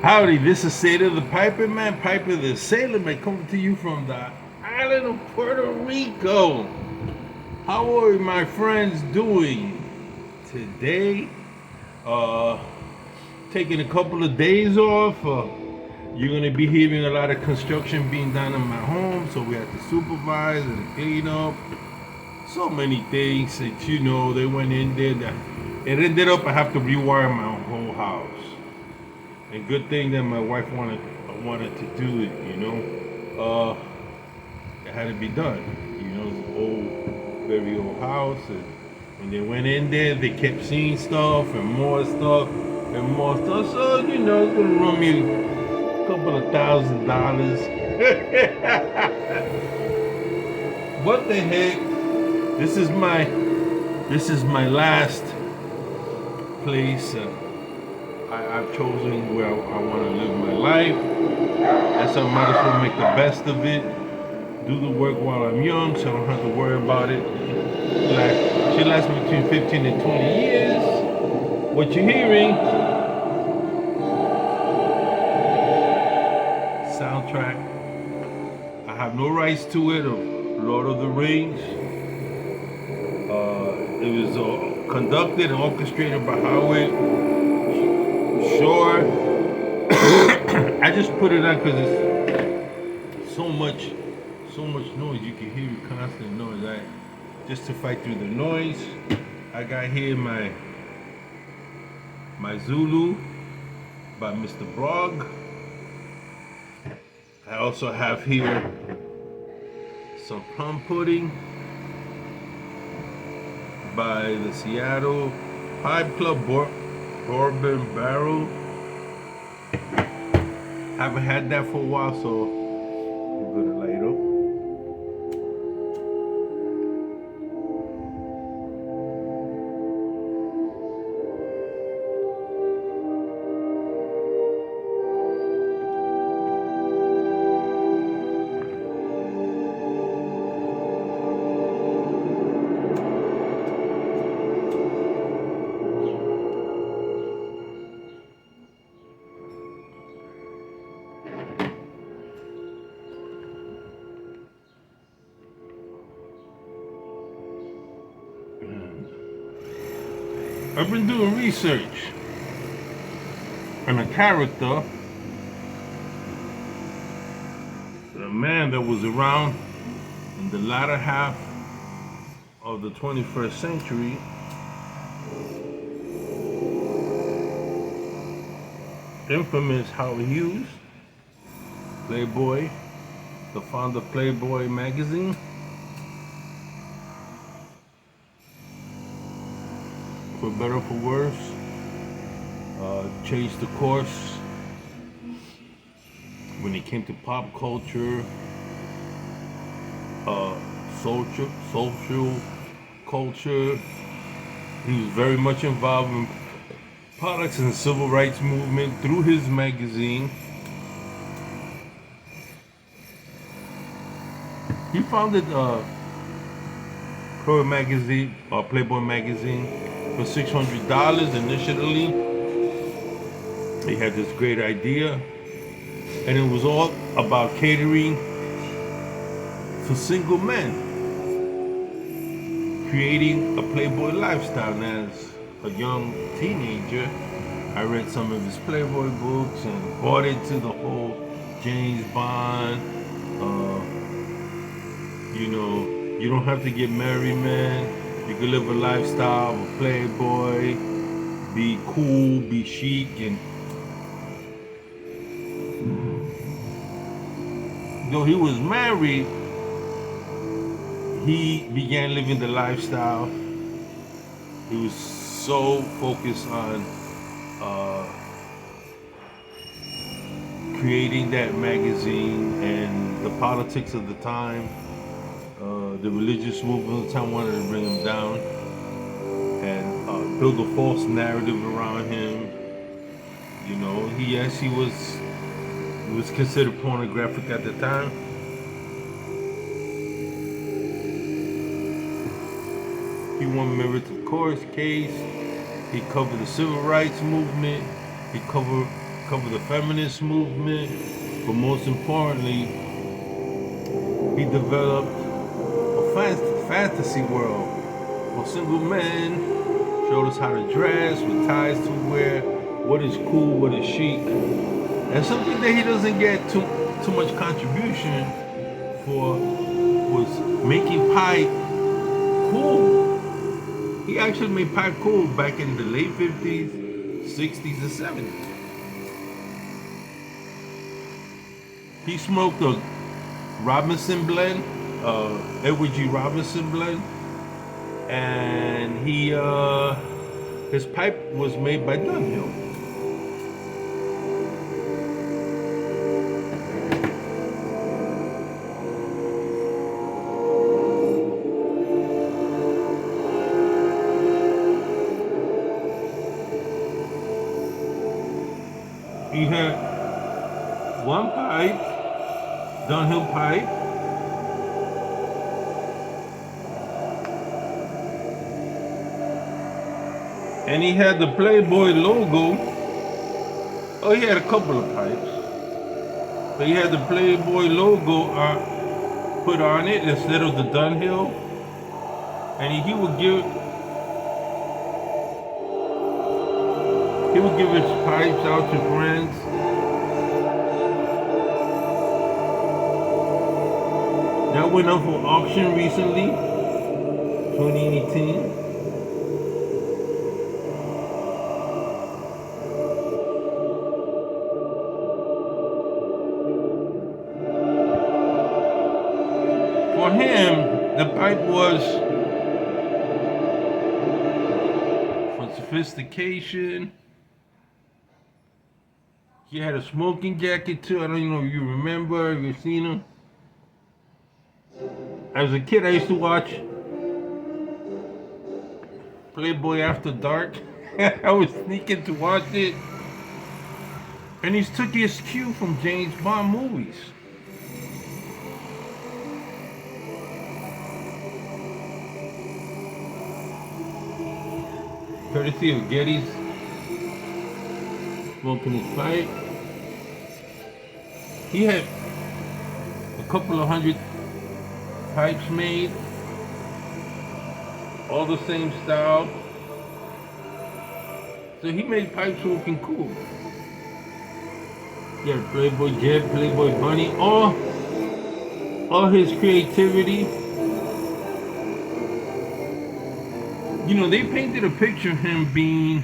Howdy, this is Sailor the Piper Man, Piper the Sailor Man, coming to you from the island of Puerto Rico. How are my friends doing today? Uh, Taking a couple of days off. You're gonna be hearing a lot of construction being done in my home, so we have to supervise and clean up. So many things that they went in there. That it ended up I have to rewire my whole house. And good thing that my wife wanted to do it. It had to be done. It's an old, very old house, and when they went in there, they kept seeing stuff and more stuff and more stuff. So it's gonna run me a couple of $1,000. What the heck? This is my last place. I've chosen where I want to live my life. And so I might as well make the best of it. Do the work while I'm young so I don't have to worry about it. Should last me between 15 and 20 years. What you're hearing, soundtrack. I have no rights to it of Lord of the Rings. It was conducted and orchestrated by Howard. Sure. I just put it on because it's so much noise. You can hear constant noise. Just to fight through the noise, I got here my Zulu by Mr. Brog. I also have here some plum pudding by the Seattle Pipe Club Bourbon Barrel. Haven't had that for a while, so we're gonna light up. I've been doing research on a character, a man that was around in the latter half of the 21st century. Infamous Hugh, Playboy, the founder of Playboy magazine. For better or for worse, changed the course when it came to pop culture, social culture. He was very much involved in politics and civil rights movement through his magazine. He founded Playboy magazine for $600 initially. He had this great idea, and it was all about catering to single men, creating a Playboy lifestyle. And as a young teenager, I read some of his Playboy books and bought into the whole James Bond. You don't have to get married, man. You can live a lifestyle of a playboy, be cool, be chic, and though he was married, he began living the lifestyle. He was so focused on creating that magazine and the politics of the time. The religious movement of the time wanted to bring him down and build a false narrative around him. He was considered pornographic at the time. He won meritorious case. He covered the civil rights movement. He covered covered the feminist movement, but most importantly, he developed a fantasy world for single men, showed us how to dress, what ties to wear, what is cool, what is chic, and something that he doesn't get too much contribution for was making pipe cool. He actually made pipe cool back in the late 50s, 60s, and 70s. He smoked a Robinson blend, Edward G. Robinson blend, and his pipe was made by Dunhill. He had one pipe, Dunhill pipe, and he had the Playboy logo. Oh, he had a couple of pipes, but he had the Playboy logo put on it instead of the Dunhill, and he would give his pipes out to friends. That went up for auction recently, 2018. For him, the pipe was for sophistication. He had a smoking jacket too. I don't even know if you remember, if you've seen him. As a kid, I used to watch Playboy After Dark. I was sneaking to watch it. And he took his cue from James Bond movies. Courtesy of Getty's smoking his pipe. He had a couple of hundred pipes made, all the same style. So he made pipes looking cool. He had Playboy Jet, Playboy Bunny, all his creativity. You know, they painted a picture of him being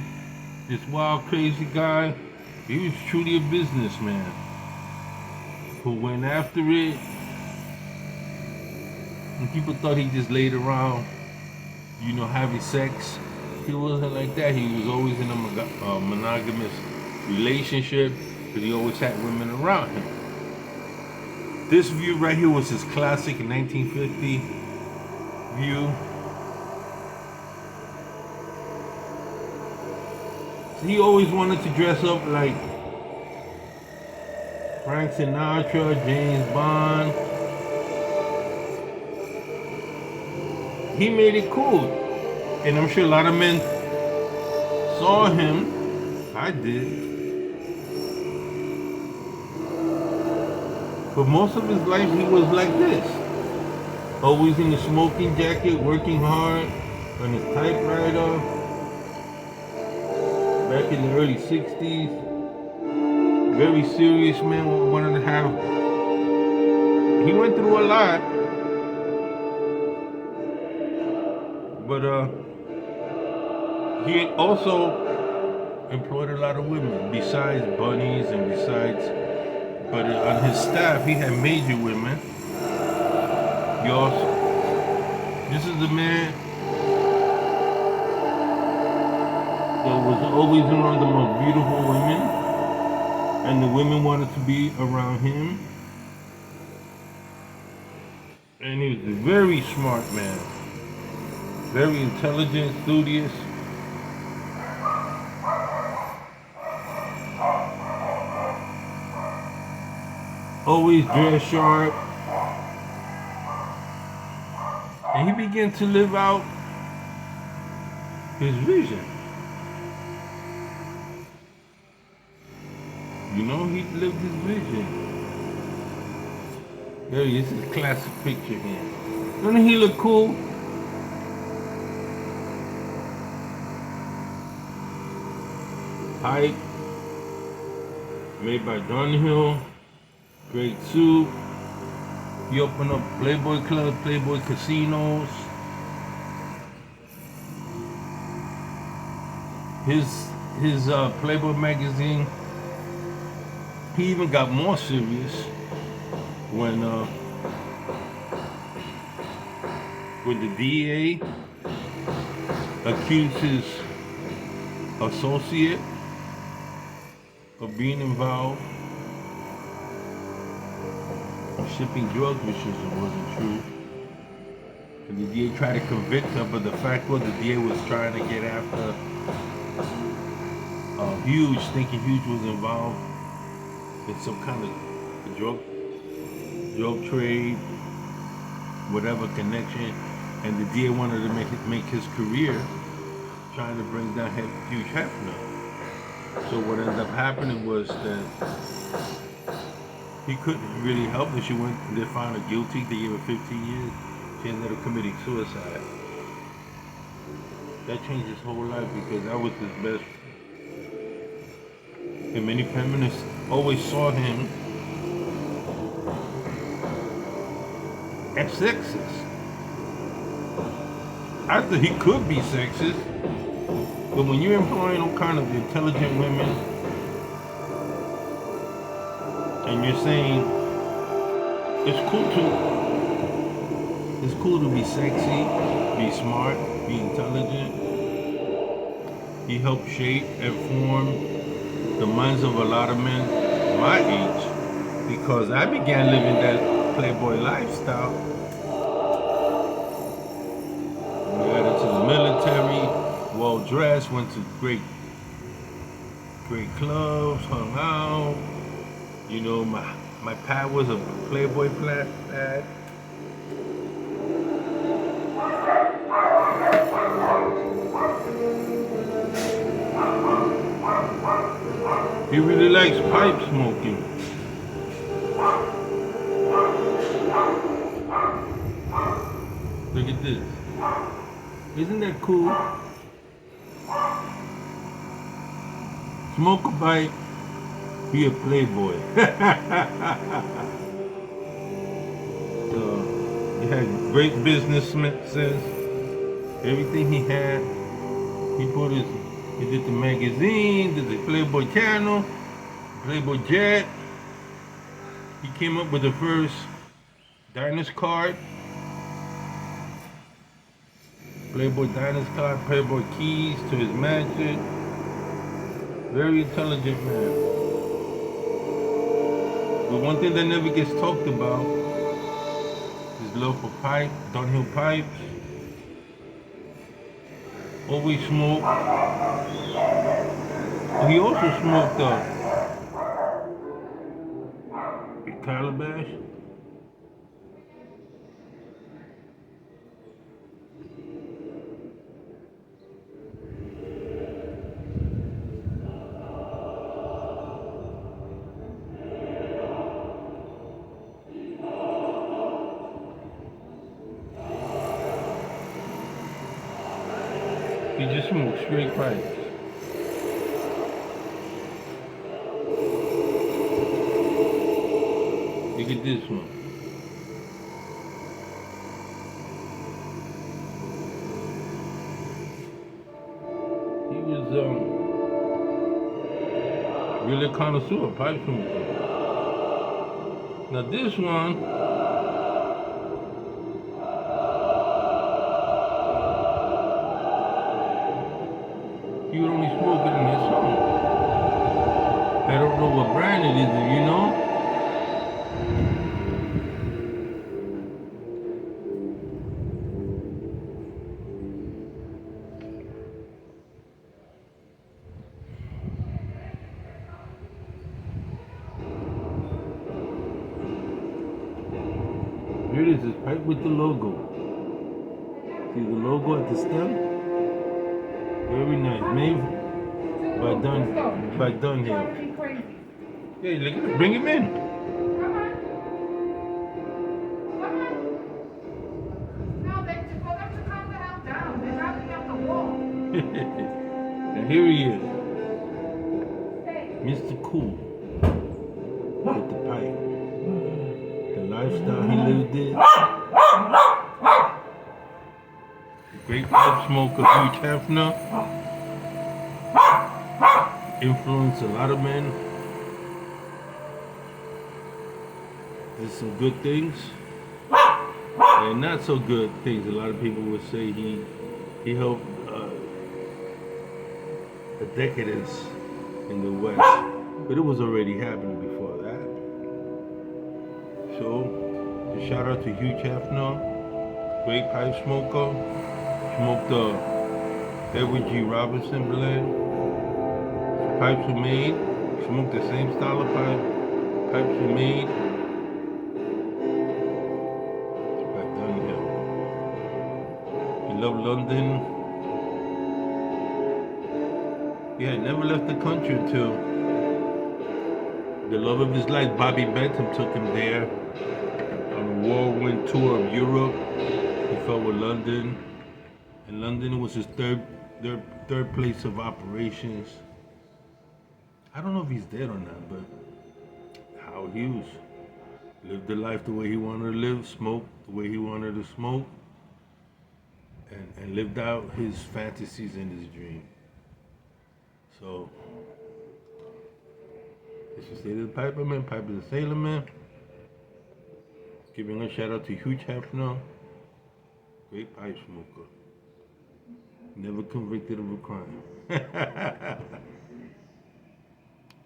this wild, crazy guy. He was truly a businessman who went after it. And people thought he just laid around, you know, having sex. He wasn't like that. He was always in a monogamous relationship because he always had women around him. This view right here was his classic 1950 view. He always wanted to dress up like Frank Sinatra, James Bond. He made it cool. And I'm sure a lot of men saw him. I did. But most of his life he was like this. Always in a smoking jacket, working hard on his typewriter. Back in the early 60s, very serious man, wanted to have, he went through a lot, but he also employed a lot of women, besides bunnies and but on his staff, he had major women. He also, this is the man that was always around the most beautiful women, and the women wanted to be around him. And he was a very smart man, very intelligent, studious. Always dressed sharp. And he began to live out his vision. You know, he lived his vision. There he is, a classic picture here. Doesn't he look cool? Pipe, made by Dunhill, great suit. He opened up Playboy clubs, Playboy casinos. His Playboy magazine. He even got more serious when the DA accused his associate of being involved in shipping drugs, which wasn't true. And the DA tried to convict her, but the fact was the DA was trying to get after Hugh, thinking Hugh was involved in some kind of drug trade, whatever connection, and the DA wanted to make his career trying to bring down Hugh Hefner. So what ended up happening was that he couldn't really help her. She went and they found her guilty. They gave her 15 years. She ended up committing suicide. That changed his whole life because that was his best friend. And many feminists always saw him as sexist. I thought he could be sexist, but when you're employing all kind of intelligent women and you're saying it's cool to be sexy, be smart, be intelligent. He helped shape and form the minds of a lot of men my age, because I began living that Playboy lifestyle. I got into the military, well dressed, went to great clubs, hung out. You know, my pad was a Playboy pad. He really likes pipe smoking. Look at this. Isn't that cool? Smoke a pipe, be a playboy. So, he had great business sense. Everything he had, he did the magazine, did the Playboy channel, Playboy jet. He came up with the first Diners card, Playboy Diners card, Playboy keys to his mansion. Very intelligent man. But one thing that never gets talked about is love for pipe, Dunhill pipes. Always smoked. He also smoked a calabash. He just smoked straight pipes. Look at this one. He was really a connoisseur of pipe smoking. Now this one, he would only smoke it in his home. I don't know what brand it is, you know? Here it is, this pipe with the logo. See the logo at the stem? Very nice. Made by Dunhill. Hey, look, bring him in. Come on. Come on. No, they for them to calm the hell down. They're knocking up the wall. And here he is, Hey. Mr. Cool, with the pipe. The lifestyle he lived in. The great pipe smoker Hugh Hefner influenced a lot of men. Did some good things and not so good things. A lot of people would say he helped a decadence in the West, but it was already happening before that. So, a shout out to Hugh Hefner, great pipe smoker. Smoked Edward G. Robinson blend. Pipes were made. Smoked the same style of pipe. Pipes were made. It's back down here. He loved London. He had never left the country until the love of his life, Bobby Bentham, took him there on a whirlwind tour of Europe. He fell with London, and London was his third place of operations. I don't know if he's dead or not, but Howard Hughes lived the life the way he wanted to live, smoked the way he wanted to smoke, and lived out his fantasies and his dream. So, this is State of the Piper Man, Piper the Sailor Man. Giving a shout out to Hugh Hefner, great pipe smoker. Never convicted of a crime.